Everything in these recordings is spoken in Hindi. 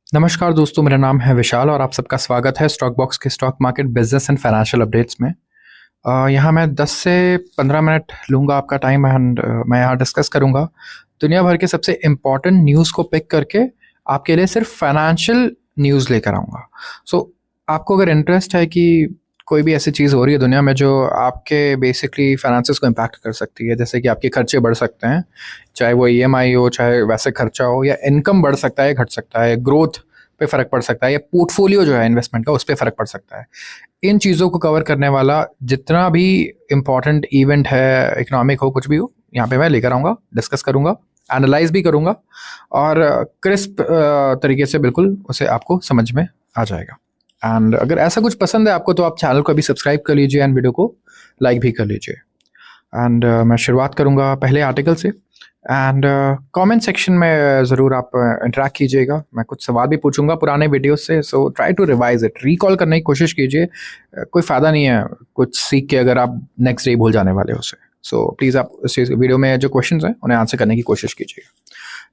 नमस्कार दोस्तों, मेरा नाम है विशाल और आप सबका स्वागत है स्टॉक बॉक्स के stock market business and financial updates में। यहाँ मैं 10 से 15 मिनट लूँगा आपका टाइम एंड मैं यहाँ डिस्कस करूँगा दुनिया भर के सबसे इम्पॉर्टेंट न्यूज़ को पिक करके आपके लिए सिर्फ फाइनेंशियल न्यूज़ लेकर आऊँगा। सो आपको अगर इंटरेस्ट है कि कोई भी ऐसी चीज़ हो रही है दुनिया में जो आपके बेसिकली फाइनेंसेस को इम्पैक्ट कर सकती है, जैसे कि आपके खर्चे बढ़ सकते हैं, चाहे वो ईएमआई हो, चाहे वैसे खर्चा हो, या इनकम बढ़ सकता है, घट सकता है, ग्रोथ पे फ़र्क पड़ सकता है, या पोर्टफोलियो जो है इन्वेस्टमेंट का उस पे फ़र्क पड़ सकता है। इन चीज़ों को कवर करने वाला जितना भी इम्पोर्टेंट इवेंट है, इकोनॉमिक हो, कुछ भी हो, यहाँ पे मैं लेकर आऊँगा, डिस्कस करूँगा, एनालाइज भी करूँगा और क्रिस्प तरीके से बिल्कुल उसे आपको समझ में आ जाएगा। एंड अगर ऐसा कुछ पसंद है आपको तो आप चैनल को अभी सब्सक्राइब कर लीजिए एंड वीडियो को लाइक भी कर लीजिए। एंड मैं शुरुआत करूँगा पहले आर्टिकल से एंड कमेंट सेक्शन में ज़रूर आप इंटरेक्ट कीजिएगा। मैं कुछ सवाल भी पूछूंगा पुराने वीडियो से, so try to revise it, recall करने की कोशिश कीजिए। कोई फ़ायदा नहीं है कुछ सीख के अगर आप नेक्स्ट डे भूल जाने वाले हो उसे। सो प्लीज़ आप इस वीडियो में जो क्वेश्चंस हैं उन्हें आंसर करने की कोशिश कीजिएगा।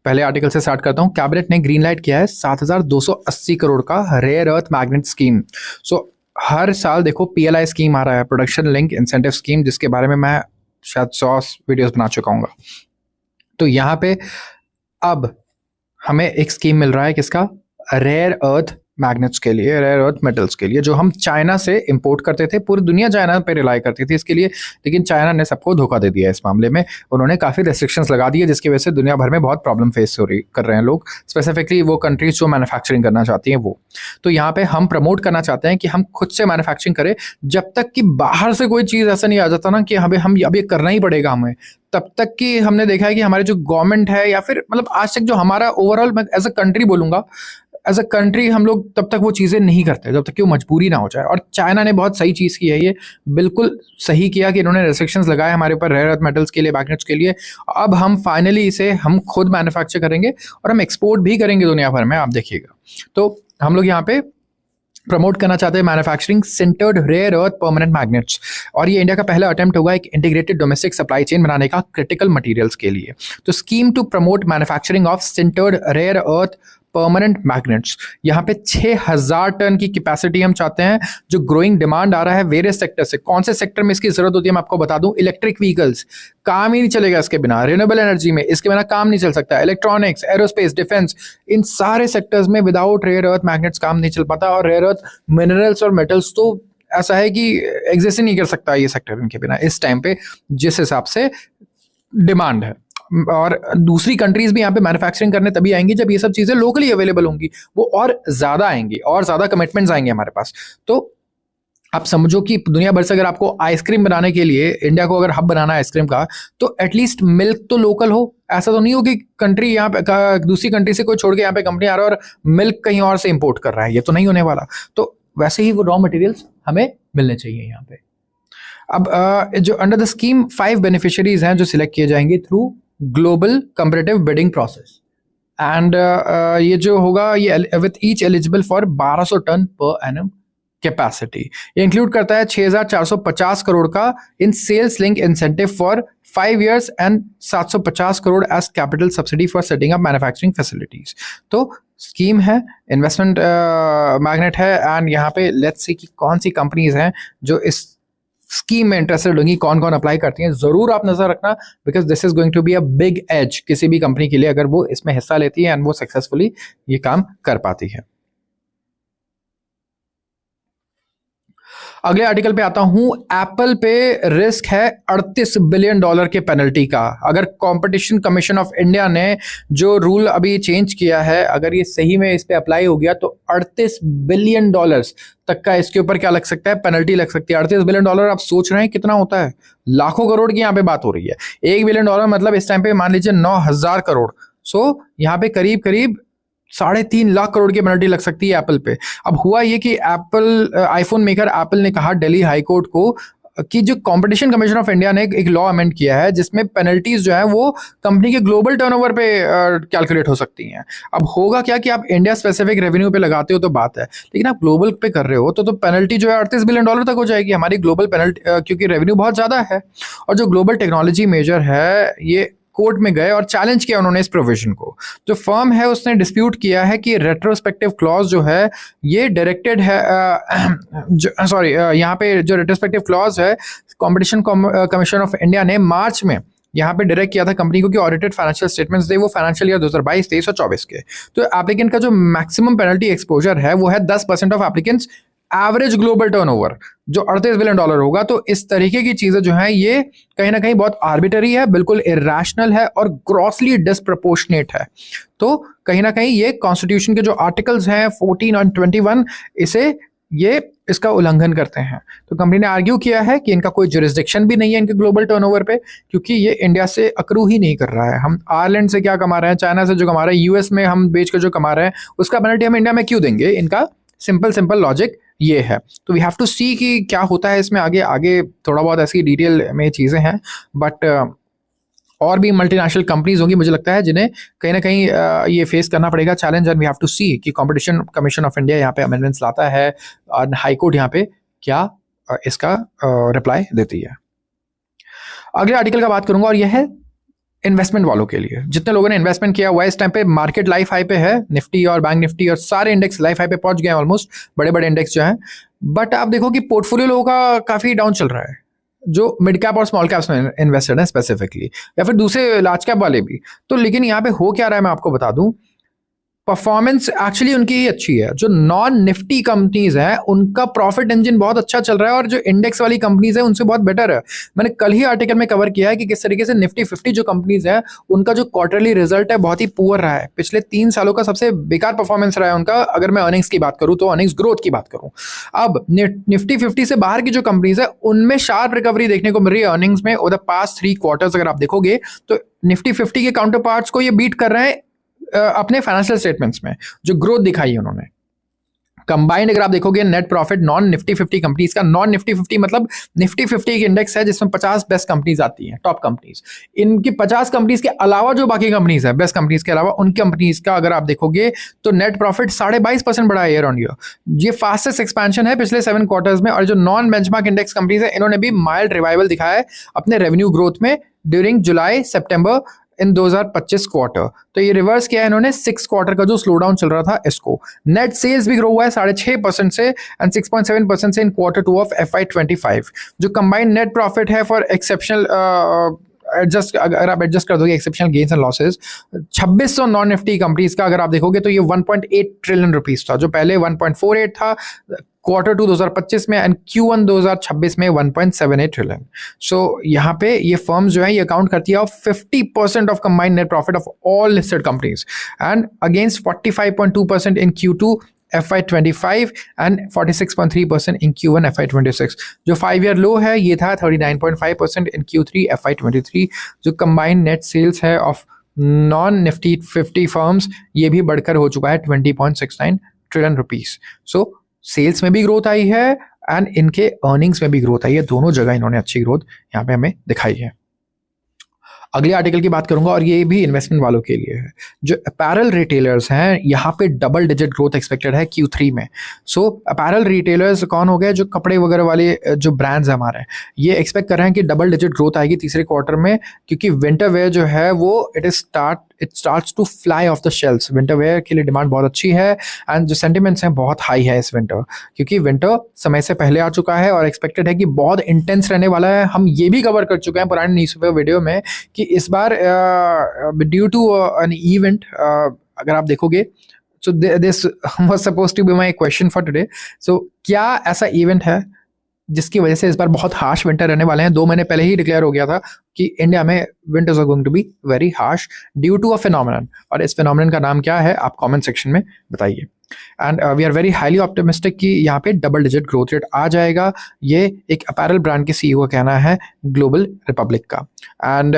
पहले आर्टिकल से स्टार्ट करता हूँ। कैबिनेट ने ग्रीन लाइट किया है 7,280 करोड़ का रेयर अर्थ मैग्नेट स्कीम। सो हर साल देखो पीएलआई स्कीम आ रहा है, प्रोडक्शन लिंक इंसेंटिव स्कीम, जिसके बारे में मैं शायद 100 वीडियोस बना चुका हूँ। तो यहाँ पे अब हमें एक स्कीम मिल रहा है किसका? रेयर अर्थ मैग्नेट्स के लिए, रेयर अर्थ मेटल्स के लिए, जो हम चाइना से इंपोर्ट करते थे। पूरी दुनिया चाइना पे रिलाई करती थी इसके लिए, लेकिन चाइना ने सबको धोखा दे दिया इस मामले में। उन्होंने काफ़ी रेस्ट्रिक्शंस लगा दी है, जिसकी वजह से दुनिया भर में बहुत प्रॉब्लम फेस कर रहे हैं लोग, स्पेसिफिकली वो कंट्रीज जो मैन्युफैक्चरिंग करना चाहती हैं वो। तो यहाँ पे हम प्रमोट करना चाहते हैं कि हम खुद से मैन्युफैक्चरिंग करें, जब तक कि बाहर से कोई चीज़ ऐसा नहीं आ जाता ना कि हमें अब ये करना ही पड़ेगा हमें, तब तक कि हमने देखा है कि हमारे जो गवर्नमेंट है या फिर मतलब आज तक जो हमारा ओवरऑल, मैं एज अ कंट्री बोलूँगा, एज अ कंट्री हम लोग तब तक वो चीज़ें नहीं करते जब तक कि वो मजबूरी ना हो जाए। और चाइना ने बहुत सही चीज़ की है, ये बिल्कुल सही किया कि इन्होंने रेस्ट्रिक्शंस लगाए हमारे ऊपर रेयर अर्थ मेटल्स के लिए, मैग्नेट्स के लिए। अब हम फाइनली इसे हम खुद मैन्युफैक्चर करेंगे और हम एक्सपोर्ट भी करेंगे दुनिया भर में, आप देखिएगा। तो हम लोग यहाँ पे प्रमोट करना चाहते हैं manufacturing sintered rare earth permanent magnets, और ये इंडिया का पहला अटेम्प्ट होगा एक इंटीग्रेटेड डोमेस्टिक सप्लाई चेन बनाने का क्रिटिकल मटेरियल्स के लिए। तो scheme to promote manufacturing of sintered rare earth permanent magnets, यहाँ पे 6,000 टन की कैपेसिटी हम चाहते हैं, जो ग्रोइंग डिमांड आ रहा है वेरियस सेक्टर से। कौन से सेक्टर में इसकी जरूरत होती है मैं आपको बता दूं। इलेक्ट्रिक व्हीकल्स, काम ही नहीं चलेगा इसके बिना। रिन्यूएबल एनर्जी में इसके बिना काम नहीं चल सकता। इलेक्ट्रॉनिक्स, एरोस्पेस, डिफेंस, इन सारे सेक्टर्स में विदाउट रेयर अर्थ मैग्नेट्स काम नहीं चल पाता। और रेयर अर्थ मिनरल्स और मेटल्स तो ऐसा है कि एग्जिस्ट ही नहीं कर सकता ये सेक्टर इनके बिना इस टाइम पे, जिस हिसाब से डिमांड है। और दूसरी कंट्रीज भी यहाँ पे मैन्युफैक्चरिंग करने तभी आएंगी जब ये सब चीज़ें लोकली अवेलेबल होंगी, वो और ज़्यादा आएंगी और ज़्यादा कमिटमेंट्स आएंगे हमारे पास। तो आप समझो कि दुनिया भर से अगर आपको आइसक्रीम बनाने के लिए इंडिया को अगर हब बनाना है आइसक्रीम का, तो एटलीस्ट मिल्क तो लोकल हो। ऐसा तो नहीं हो कि कंट्री यहाँ पे दूसरी कंट्री से कोई छोड़ के यहाँ पे कंपनी आ रहा है और मिल्क कहीं और से इंपोर्ट कर रहा है, ये तो नहीं होने वाला। तो वैसे ही वो रॉ मटेरियल्स हमें मिलने चाहिए यहाँ पे। अब जो अंडर द स्कीम 5 बेनिफिशियरीज हैं जो सिलेक्ट किए जाएंगे through global comparative bidding process. And ये जो होगा ये with each eligible for 1200 ton per annum capacity. ये इंक्लूड करता है 6,450 करोड़ का in sales link incentive for 5 years and 750 crore as capital subsidy for setting up manufacturing facilities. तो स्कीम है, इन्वेस्टमेंट मैग्नेट है, एंड यहाँ पे लेट्स सी कि कौन सी कंपनीज हैं जो इस स्कीम में इंटरेस्टेड होंगी, कौन कौन अप्लाई करती हैं। जरूर आप नजर रखना, because this is going to be a big edge किसी भी कंपनी के लिए अगर वो इसमें हिस्सा लेती है एंड वो सक्सेसफुली ये काम कर पाती है। अगले आर्टिकल पे आता हूं। एप्पल पे रिस्क है $38 बिलियन के पेनल्टी का। अगर कंपटीशन कमीशन ऑफ इंडिया ने जो रूल अभी चेंज किया है, अगर ये सही में इस पे अप्लाई हो गया तो $38 बिलियन तक का इसके ऊपर क्या लग सकता है, पेनल्टी लग सकती है। $38 बिलियन आप सोच रहे हैं कितना होता है? लाखों करोड़ की यहाँ पे बात हो रही है। $1 बिलियन मतलब इस टाइम पे मान लीजिए 9,000 करोड़। सो यहाँ पे करीब करीब 3.5 लाख करोड़ की पेनल्टी लग सकती है एप्पल पे। अब हुआ ये कि एप्पल आईफोन मेकर एप्पल ने कहा दिल्ली हाई कोर्ट को कि जो कंपटीशन कमीशन ऑफ इंडिया ने एक लॉ अमेंड किया है जिसमें पेनल्टीज जो है वो कंपनी के ग्लोबल टर्नओवर पे कैलकुलेट हो सकती हैं। अब होगा क्या कि आप इंडिया स्पेसिफिक रेवेन्यू पे लगाते हो तो बात है, लेकिन आप ग्लोबल पे कर रहे हो तो पेनल्टी जो है $38 बिलियन तक हो जाएगी हमारी ग्लोबल पेनल्टी, क्योंकि रेवेन्यू बहुत ज़्यादा है। और जो ग्लोबल टेक्नोलॉजी मेजर है ये कोर्ट में गए और चैलेंज किया उन्होंने इस प्रोविजन को। जो फर्म है उसने डिस्प्यूट किया है कि रेट्रोस्पेक्टिव क्लॉज जो है ये डायरेक्टेड है, सॉरी, यहाँ पे जो रेट्रोस्पेक्टिव क्लॉज है कंपटीशन कमीशन ऑफ इंडिया ने मार्च में यहाँ पे डायरेक्ट किया था कंपनी को कि ऑडिटेड फाइनेंशियल स्टेटमेंट्स दे वो फाइनेंशियल ईयर 2022, 23 और 24 के। तो एप्लीकेंट का जो मैक्सिमम पेनल्टी एक्सपोजर है वो है 10% of applicants average global turnover, जो $38 बिलियन होगा। तो इस तरीके की चीजें जो है ये कहीं ना कहीं बहुत आर्बिटरी है, बिल्कुल इरेशनल है और ग्रॉसली डिसप्रपोर्शनेट है। तो कहीं ना कहीं ये कॉन्स्टिट्यूशन के जो आर्टिकल्स हैं 14 और 21 ये इसका उल्लंघन करते हैं। तो कंपनी ने आर्ग्यू किया है कि इनका कोई जुरिस्डिक्शन भी नहीं है इनके ग्लोबल टर्नओवर पे, क्योंकि ये इंडिया से अक्रू ही नहीं कर रहा है। हम आयरलैंड से क्या कमा रहे हैं, चाइना से जो कमा रहे हैं, यूएस में हम बेच कर जो कमा रहे हैं, उसका पेनल्टी हम इंडिया में क्यों देंगे? इनका सिंपल लॉजिक ये है। तो वी हैव टू सी कि क्या होता है इसमें आगे आगे थोड़ा बहुत ऐसी डिटेल में चीज़ें हैं, बट और भी मल्टीनेशनल कंपनीज होंगी मुझे लगता है जिन्हें कहीं ना कहीं ये फेस करना पड़ेगा challenge. And we have to see कि कंपटीशन कमीशन ऑफ इंडिया यहाँ पे अमेंडमेंट्स लाता है और हाई कोर्ट यहाँ पे क्या इसका रिप्लाई देती है। अगले आर्टिकल का बात करूंगा और यह है इन्वेस्टमेंट वालों के लिए। जितने लोगों ने इन्वेस्टमेंट किया हुआ है इस टाइम पे मार्केट लाइफ हाई पे है, निफ्टी और बैंक निफ्टी और सारे इंडेक्स लाइफ हाई पे पहुंच गए हैं ऑलमोस्ट, बड़े बड़े इंडेक्स जो हैं। बट आप देखो कि पोर्टफोलियो लोगों का काफी डाउन चल रहा है, जो मिड कैप और स्मॉल कैप्स में इन्वेस्टेड है स्पेसिफिकली, या फिर दूसरे लार्ज कैप वाले भी। तो लेकिन यहाँ पे हो क्या रहा है मैं आपको बता दूं, परफॉर्मेंस एक्चुअली उनकी ही अच्छी है। जो नॉन निफ्टी कंपनीज हैं उनका प्रॉफिट इंजन बहुत अच्छा चल रहा है और जो इंडेक्स वाली कंपनीज है उनसे बहुत बेटर है। मैंने कल ही आर्टिकल में कवर किया है कि किस तरीके से निफ्टी 50 जो कंपनीज है उनका जो क्वार्टरली रिजल्ट है बहुत ही पुअर रहा है। पिछले 3 सालों का सबसे बेकार परफॉर्मेंस रहा है उनका। अगर मैं अर्निंग्स की बात करूं तो अर्निंग्स ग्रोथ की बात करूं, अब निफ्टी 50 से बाहर की जो कंपनीज है उनमें शार्प रिकवरी देखने को मिल रही है अर्निंग्स में। ओवर द पास्ट 3 क्वार्टर्स अगर आप देखोगे तो निफ्टी 50 के काउंटर पार्ट्स को ये बीट कर रहे हैं अपने फाइनेंशियल स्टेटमेंट्स में जो ग्रोथ दिखाई है उन्होंने। कंबाइंड अगर आप देखोगे net profit non Nifty 50 companies का, नॉन निफ्टी 50 मतलब निफ्टी 50 की इंडेक्स है जिसमें 50 बेस्ट कंपनीज आती हैं, टॉप कंपनीज। इनकी 50 कंपनीज के अलावा जो बाकी कंपनीज है बेस्ट कंपनीज के अलावा उन कंपनीज का अगर आप देखोगे तो नेट प्रॉफिट 22.5% बढ़ा है ईयर ऑन ईयर। ये फास्टेस्ट एक्सपेंशन है पिछले 7 क्वार्टर्स में। और जो नॉन बेंचमार्क इंडेक्स कंपनीज है इन्होंने भी माइल्ड रिवाइवल दिखाया है अपने रेवेन्यू ग्रोथ में ड्यूरिंग जुलाई सितंबर इन 2025 क्वार्टर। तो ये रिवर्स किया है इन्होंने 6 क्वार्टर का जो स्लो डाउन चल रहा था इसको। नेट सेल्स भी ग्रो हुआ है 6.5% से एंड 6.7% से इन Q2 ऑफ FY25। जो कंबाइंड नेट प्रॉफिट है फॉर एक्सेप्शनल एडजस्ट, अगर आप एडजस्ट कर दोगे exceptional gains and losses, 2600 non Nifty companies का अगर आप देखोगे तो ये 1.8 ट्रिलियन रुपीस था, जो पहले 1.48 था Q2 2025 में एंड Q1 2026 में 1.78 ट्रिलियन। सो यहाँ पे ये फर्म्स जो है ये अकाउंट करती है 50% of combined net profit of all listed companies and against 45.2% in Q2 FY25 and 46.3% in Q1 FY26। जो 5 ईयर लो है ये था 39.5% इन Q3 FY23। जो कंबाइंड नेट सेल्स है ऑफ नॉन निफ्टी 50 फर्म्स ये भी बढ़कर हो चुका है 20.69 ट्रिलियन रुपीस। सो सेल्स में भी ग्रोथ आई है एंड इनके अर्निंग्स में भी ग्रोथ आई है, दोनों जगह इन्होंने अच्छी ग्रोथ यहाँ पे हमें दिखाई है। अगले आर्टिकल की बात करूंगा और ये भी इन्वेस्टमेंट वालों के लिए है। जो अपैरल रिटेलर्स हैं यहाँ पे डबल डिजिट ग्रोथ एक्सपेक्टेड है Q3 में। सो अपैरल रिटेलर्स कौन हो गए, जो कपड़े वगैरह वाले जो ब्रांड्स हमारे ये एक्सपेक्ट कर रहे हैं कि डबल डिजिट ग्रोथ आएगी तीसरे क्वार्टर में, क्योंकि विंटर वेयर जो है वो it starts to fly off the shelfs. Winter wear के लिए डिमांड बहुत अच्छी है एंड जो सेंटिमेंट्स हैं बहुत हाई है इस विंटर, क्योंकि विंटर समय से पहले आ चुका है और एक्सपेक्टेड है कि बहुत इंटेंस रहने वाला है। हम ये भी कवर कर चुके हैं पुराने न्यूज़पेपर वीडियो में कि इस बार ड्यू टू एन इवेंट अगर आप देखोगे, so this was supposed to be my question for today. So क्या ऐसा इवेंट है जिसकी वजह से इस बार बहुत हार्श विंटर रहने वाले हैं? 2 महीने पहले ही डिक्लेयर हो गया था कि इंडिया में winters are going to be very harsh due to a phenomenon. और इस फिनोमेनन का नाम क्या है आप कमेंट सेक्शन में बताइए। And we are very highly optimistic कि यहाँ पे डबल डिजिट ग्रोथ रेट आ जाएगा। ये एक अपैरल ब्रांड के CEO का कहना है ग्लोबल रिपब्लिक का। एंड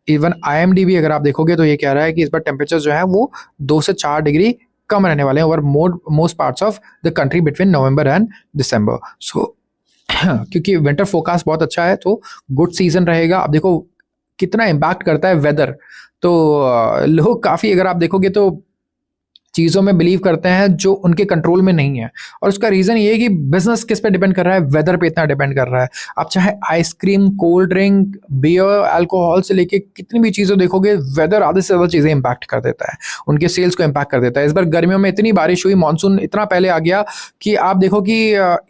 इवन IMDb अगर आप देखोगे तो ये कह रहा है कि इस बार टेम्परेचर जो है वो 2 से 4 डिग्री कम रहने वाले हैं over most parts of the country between November and December. So क्योंकि विंटर फोरकास्ट बहुत अच्छा है तो गुड सीजन रहेगा। अब देखो कितना इम्पैक्ट करता है वेदर, तो लोग काफ़ी अगर आप देखोगे तो चीज़ों में बिलीव करते हैं जो उनके कंट्रोल में नहीं है। और उसका रीज़न ये है कि बिजनेस किस पे डिपेंड कर रहा है, वेदर पे इतना डिपेंड कर रहा है। आप चाहे ice cream, cold drink, beer, alcohol से लेके कितनी भी चीज़ें देखोगे, वेदर आधे से ज़्यादा चीज़ें इम्पैक्ट कर देता है, उनके सेल्स को इम्पैक्ट कर देता है। इस बार गर्मियों में इतनी बारिश हुई, मानसून इतना पहले आ गया कि आप देखो कि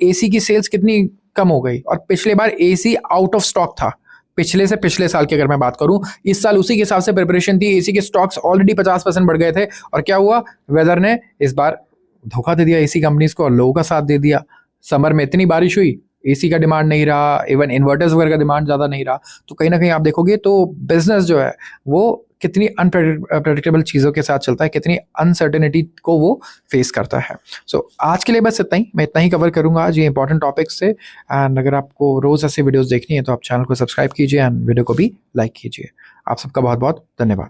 एसी की सेल्स कितनी कम हो गई। और पिछले बार एसी आउट ऑफ स्टॉक था, पिछले से पिछले साल की अगर मैं बात करूं, इस साल उसी के हिसाब से प्रिपरेशन थी, एसी के स्टॉक्स ऑलरेडी 50% बढ़ गए थे। और क्या हुआ, वेदर ने इस बार धोखा दे दिया एसी कंपनीज को और लोगों का साथ दे दिया। समर में इतनी बारिश हुई, एसी का डिमांड नहीं रहा, इवन इन्वर्टर्स वगैरह का डिमांड ज़्यादा नहीं रहा। तो कहीं ना कहीं आप देखोगे तो बिजनेस जो है वो कितनी अनप्रेडिक्टेबल चीज़ों के साथ चलता है, कितनी अनसर्टेनिटी को वो फेस करता है। सो आज के लिए बस इतना ही, मैं इतना ही कवर करूंगा आज ये इंपॉर्टेंट टॉपिक्स से। एंड अगर आपको रोज़ ऐसे वीडियोस देखनी है तो आप चैनल को सब्सक्राइब कीजिए एंड वीडियो को भी लाइक कीजिए। आप सबका बहुत बहुत धन्यवाद।